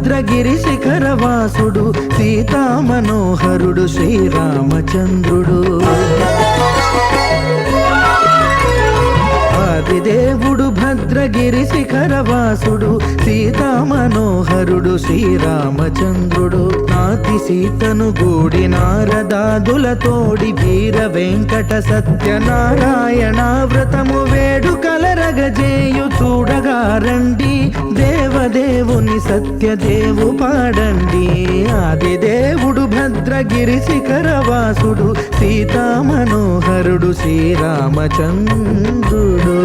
భద్రగిరి శిఖరవాసుడు సీతా మనోహరుడు శ్రీరామచంద్రుడు. ఆదిదేవుడు భద్రగిరి శిఖరవాసుడు సీతా మనోహరుడు శ్రీరామచంద్రుడు. నాతి సీతను గూడి నారదాదులతోడి వీర వెంకట సత్యనారాయణ వ్రతము వేడుకలరగజేయు చూడగా రండి, దేవదేవుని సత్యదేవు పాడండి. ఆదిదేవుడు భద్రగిరి శిఖరవాసుడు సీతా మనోహరుడు శ్రీరామచంద్రుడు.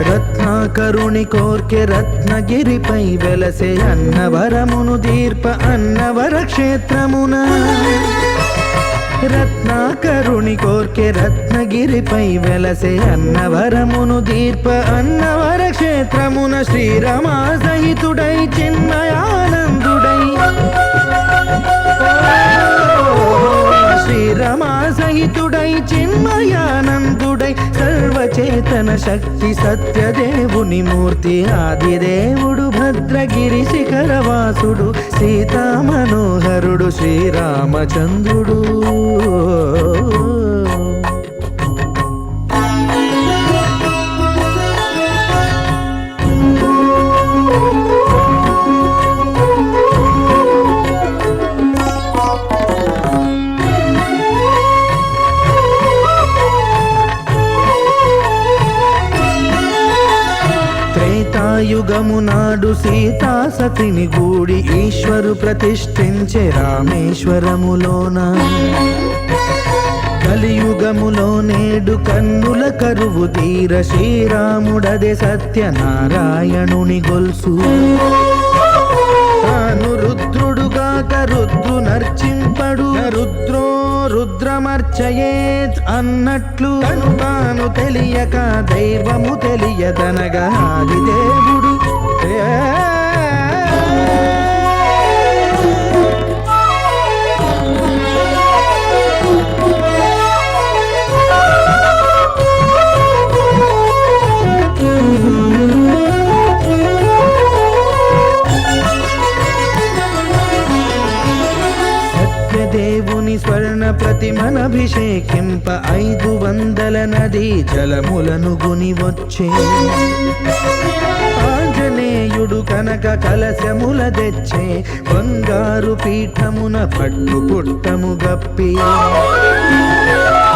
రత్నాకరుని కోర్కె రత్నగిరిపై వెలసే అన్నవరమును దీర్ప అన్నవర క్షేత్రమున. రత్నాకరుని కోర్కె రత్నగిరిపై వెలసే అన్నవరమును దీర్ప అన్నవర క్షేత్రమున. శ్రీరమా సహితుడై చిన్మయానందుడై శ్రీరమా సహితుడై చిన్మయానందుడై సర్వచేతన శక్తి సత్యదేవుని మూర్తి. ఆదిదేవుడు భద్రగిరి శిఖరవాసుడు సీతా మనోహరుడు శ్రీరామచంద్రుడు. త్రేతాయుగము నాడు సీతా సతిని గూడి ఈశ్వరు ప్రతిష్ఠించే రామేశ్వరములోన. కలియుగములో నేడు కన్నుల కరువు తీర శ్రీరాముడదే సత్యనారాయణుని గొల్సు. తాను రుద్రుడుగాక రుద్రు నర్చింపడు, రుద్రో రుద్రమర్చయేత్ అన్నట్లు తను తాను తెలియక దైవము తెలియదనగా ఆదిదేవుడు దేవుని స్వర్ణ ప్రతిమనభిషేకింప 500 నదీ జలములను గుని వచ్చే. ఆంజనేయుడు కనక కలశముల తెచ్చే బంగారు పీఠమున పట్టు పుట్టము గప్పి.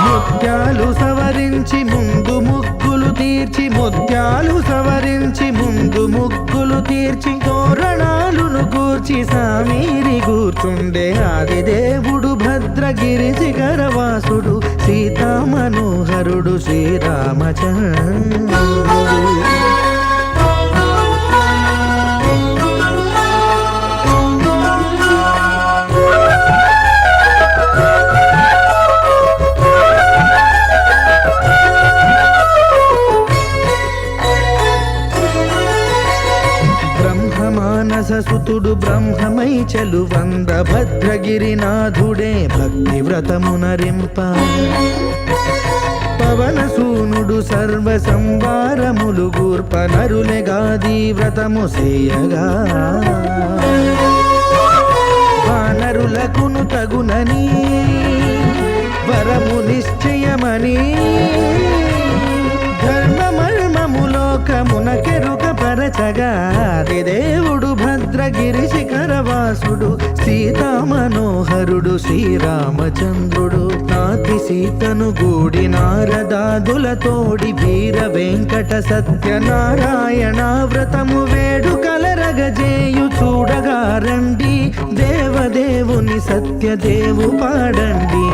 ముత్యాలు సవరించి ముందు ముగ్గులు తీర్చి, ముత్యాలు సవరించి ముందు ముగ్గులు తీర్చి తోరణాలును కూర్చి సామీరి కూర్చుండే. ఆదిదేవుడు భద్రగిరి శిఖరవాసుడు సీతా మనోహరుడు శ్రీరామచంద్రుడు. మానససుతుడు బ్రహ్మమై చెలువంద భద్రగిరినాథుడే భక్తి వ్రతమునరింప. పవనసూనుడు సర్వ సంవారములు గూర్ప నరులెగాది వ్రతము సేయగా. వానరులకును తగునని వరము నిశ్చయమని ధర్మమర్మములోకమునకెరుక పరచగా. దేవుడు భద్రగిరి శిఖరవాసుడు సీతా మనోహరుడు శ్రీరామచంద్రుడు. నాతి సీతను గూడి నారదాదులతోడి వీర వెంకట సత్యనారాయణ వ్రతము వేడుకలరగజేయు చూడగా రండి, దేవదేవుని సత్యదేవు పాడండి.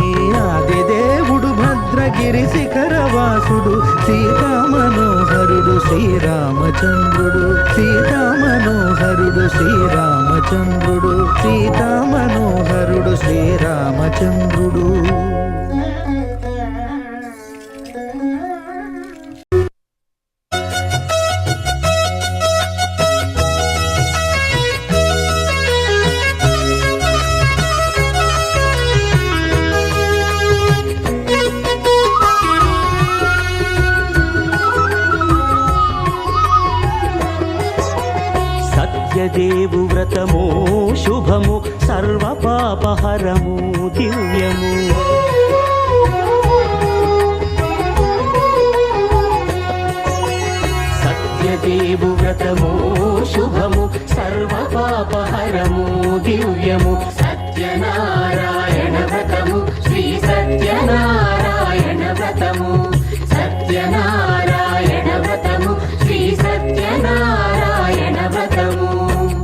ఆదిదేవుడు భద్రగిరి శిఖరవాసుడు సీతా మనోహరుడు శ్రీరామచంద్రుడు. సీతా మనోహరుడు శ్రీరామచంద్రుడు. సీతా మనోహరుడు శ్రీరామచంద్రుడు. వ్రతము శుభము సర్వపాపహరము దివ్యము. సత్యదేవు వ్రతము శుభము సర్వపాపహరము దివ్యము. సత్యనారాయణ వ్రతము శ్రీ సత్యనారాయణ వ్రతము. సత్యనారాయణ వ్రతము శ్రీ సత్యనారాయణ వ్రతము.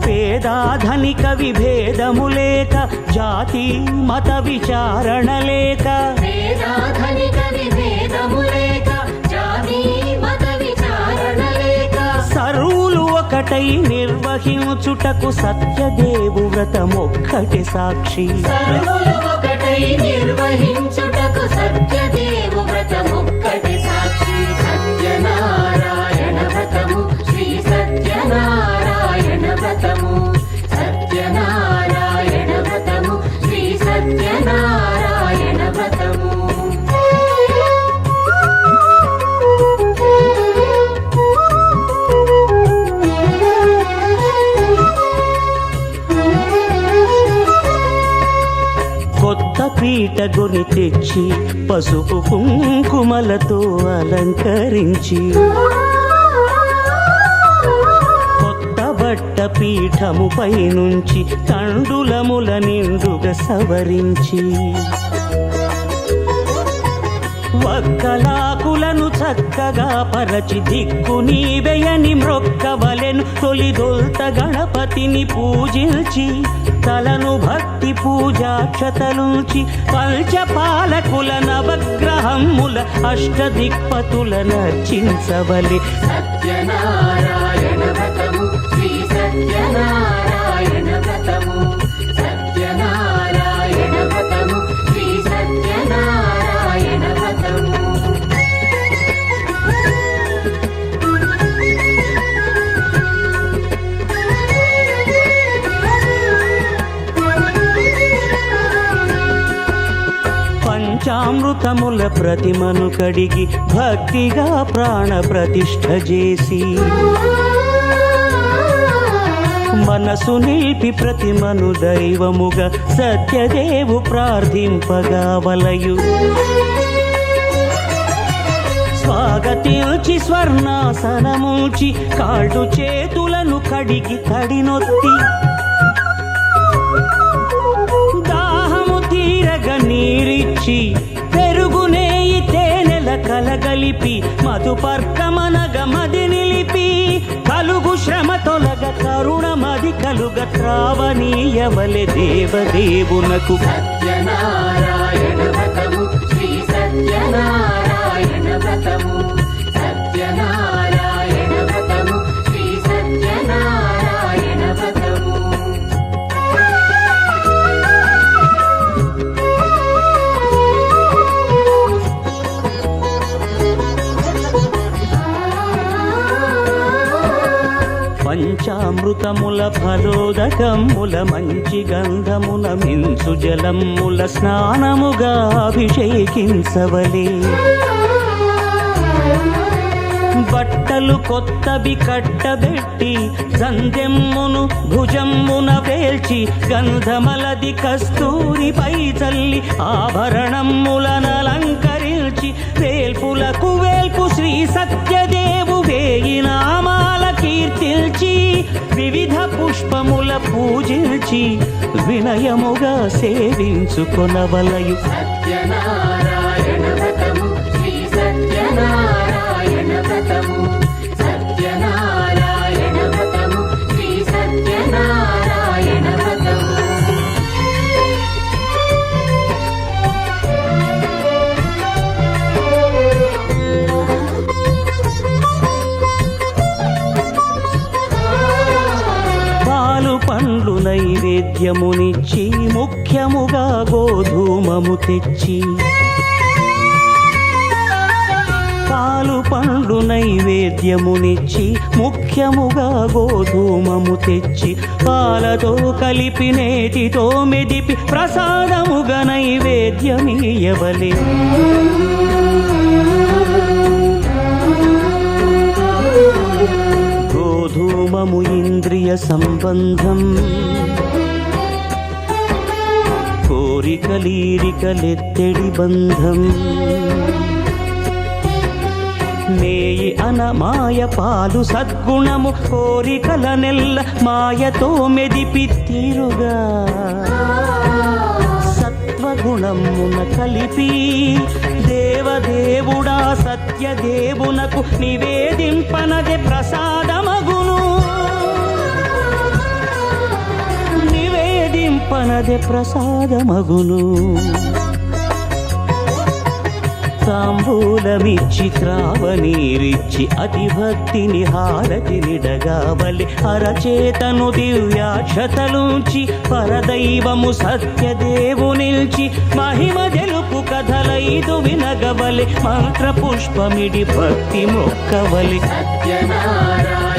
పేదాధనిక విభేదము లేక జాతి మత విచారణ లేక. పేదాధనిక విభేదము లేక జాతి మత విచారణ లేక. సర్వులు ఒకటై నిర్వహించుటకు సత్యదేవు వ్రతమొక్కటి సాక్షి. సర్వులు ఒకటై నిర్వహించుటకు సత్యదేవు వ్రతమొక్కటి సాక్షి. సత్యనారాయణ వ్రతము శ్రీ సత్యనారాయణ వ్రతము. సత్యనారాయణ వ్రతము శ్రీ సత్యనారాయణ వ్రతము. కొత్త పీటగుని తెచ్చి పసుపు కుంకుమలతో అలంకరించి. కొత్త బట్ట పీఠముపై నుంచి తండులముల నిండుగా సవరించి. వక్కలాకులను చక్కగా పరచి దిక్కు నీవెయని మ్రొక్కవలెను. తొలిదొల్త గణపతిని పూజించి తలను భక్తి పూజాక్షతలుంచి పంచపాలకుల నవగ్రహముల అష్టదిక్పతుల నర్చించవలె. సత్యనారాయణ వ్రతము శ్రీ సత్యనారాయణ వ్రతము. సత్యనారాయణ వ్రతము శ్రీ సత్యనారాయణ వ్రతము. పంచామృతముల ప్రతిమను కడిగి భక్తిగా ప్రాణ ప్రతిష్ఠ చేసి. మనసు నిలిపి ప్రతిమను దైవముగా సత్యదేవు ప్రార్థింపగా వలయు. స్వాగతించి స్వర్ణాసనముంచి కాళ్ళు చేతులను కడిగి తడినొత్తి. దాహము తీరగ నీరిచ్చి పెరుగునేయి తేనెల కలగలిపి మధుపర్కమనగ మది నిలిపి. కలుగు శ్రమ తొలగ కరుణ మది కలుగ త్రావనీయవలె దేవదేవునకు. సత్యనారాయణ వ్రతము శ్రీ సత్యనారాయణ వ్రతము. సత్యనారాయణ వ్రతము శ్రీ సత్యనారాయణ వ్రతము. పంచామృతముల ఫలోదకముల మంచి గంధముల మించు జలముల స్నానముగా అభిషేకించవలే. బట్టలు కొత్తవి కట్టబెట్టి సందెమ్మును భుజమ్మున వేల్చి గంధమలది కస్తూరిపై చల్లి ఆభరణములనలంకరించి. వేల్పులకు వేల్పు శ్రీ సత్యదేవు వేయి నామాల కీర్తిల్చి. వివిధ పుష్పముల పూజించి వినయముగా సేవించుకొనవలయు. సత్యనారాయణ వ్రతము శ్రీ సత్యనారాయణ వ్రతము. సత్యనారాయణ వ్రతము శ్రీ సత్యనారాయణ వ్రతము. పాలు పండ్లు నైవేద్యమునిచ్చి ముఖ్యముగా గోధూమము తెచ్చి. పాలు పండ్లు నైవేద్యమునిచ్చి ముఖ్యముగా గోధూమము తెచ్చి. పాలతో కలిపి నేతితో మెదిపి ప్రసాదముగా నైవేద్యమీయవలే. గోధూమ కామము ఇంద్రియ సంబంధం కోరికలీరికలెత్తెడి బంధం మేయి అనమాయ పాలు సద్గుణము కోరికల నెల్ల మాయతో మెదిపి తీరుగా సత్వగుణమున కలిపి దేవదేవుడా సత్యదేవునకు నివేదింపనదే ప్రసాదమగును నివేదింపనదే ప్రసాదమగును తాంబూలమిచ్చి త్రావనీరిచ్చి అతిభక్తిని హారతినిడగావలి అరచేతను దివ్యాక్షతలుంచి పరదైవము సత్యదేవునిల్చి మహిమ తెలుపు కథలైదు వినగవలి మంత్ర పుష్పమిడి భక్తి మొక్కవలి సత్యనారాయణ